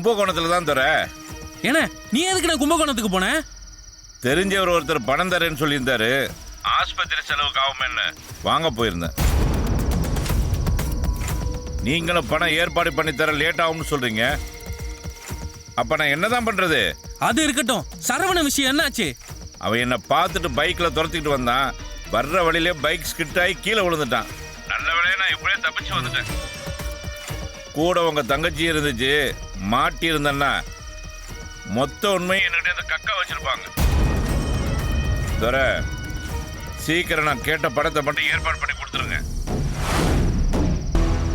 கும்பகோணத்துல தான் தர. ஏன்னா நீ எதுக்கு நான் கும்பகோணத்துக்கு போனேன்? தெரிஞ்சவர் ஒருத்தர் பணம் தரேன்னு சொல்லியிருந்தாரு. ஆஸ்பத்திரி செலவுக்கு ஆகும்னு வாங்க போயிருந்தேன். நீங்களும் பணம் ஏற்பாடு பண்ணி தர லேட் ஆகும்னு சொல்றீங்க. அப்ப நான் என்னதான் பண்றது? அது இருக்கட்டும், சரவண விஷயம் என்னாச்சு? அவன் என்ன பார்த்துட்டு பைக்ல துரத்திக்கிட்டு வந்தான். வர்ற வழியிலே பைக் ஸ்கிட் ஆகி கீழே விழுந்துட்டான். நல்ல வேலையை நான் இப்படியே தப்பிச்சு வந்துட்டேன். கூட உங்க தங்கச்சி இருந்துச்சு, மாட்டி இருந்தேன்னா மொத்த உண்மையை என்கிட்ட கக்கா வச்சிருப்பாங்க. துரை, சீக்கிரம் நான் கேட்ட படத்தை மட்டும் ஏற்பாடு பண்ணி கொடுத்துருங்க.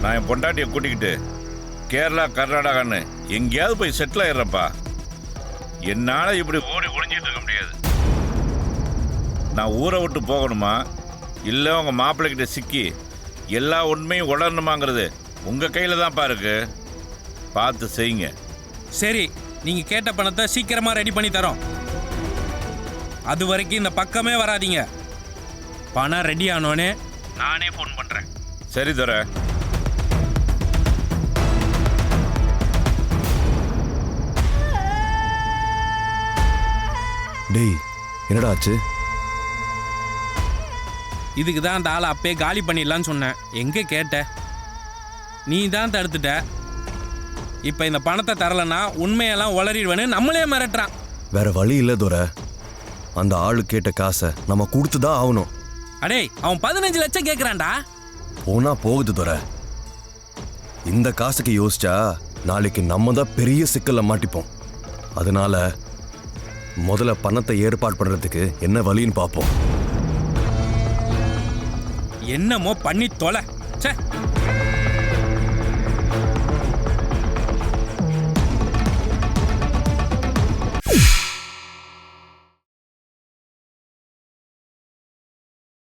நான் என் பொண்டாட்டியை கூட்டிக்கிட்டு கேரளா கர்நாடகான்னு எங்கேயாவது போய் செட்டில் ஆயிடுறப்பா. என்னால் இப்படி ஓடி ஒளிஞ்சிட்டு இருக்க முடியாது. நான் ஊரை விட்டு போகணுமா இல்லை உங்கள் மாப்பிள்ளைகிட்ட சிக்கி எல்லா உண்மையும் உளரணுமாங்கிறது உங்கள் கையில் தான்ப்பா இருக்கு. பார்த்து செய்யுங்க. சரி, நீங்கள் கேட்ட பணத்தை சீக்கிரமாக ரெடி பண்ணி தரோம். அது வரைக்கும் இந்த பக்கமே வராதீங்க. பணம் ரெடி ஆனோன்னு நானே ஃபோன் பண்ணுறேன். சரி துரை. டேய், என்னடா ஆச்சு? இதுக்கு தான் அந்த ஆளை அப்பே காலி பண்ணிடலான்னு சொன்னேன். எங்கே கேட்ட? நீ தான் தடுத்துட்ட. இப்போ இந்த பணத்தை தரலன்னா உண்மையெல்லாம் உளறிடுவேன்னு நம்மளே மிரட்டுறான். வேற வழி இல்லை துரை. அந்த ஆளு கேட்ட காசை நம்ம கொடுத்துதான் ஆகணும். அடே, அவன் 15 லட்சம் கேட்குறான்டா. போனா போகுது துரை. இந்த காசுக்கு யோசிச்சா நாளைக்கு நம்ம தான் பெரிய சிக்கல்ல மாட்டிப்போம். அதனால முதல்ல பணத்தை ஏற்பாடு பண்றதுக்கு என்ன வழின்னு பார்ப்போம். என்னமோ பண்ணி தொலை. சே.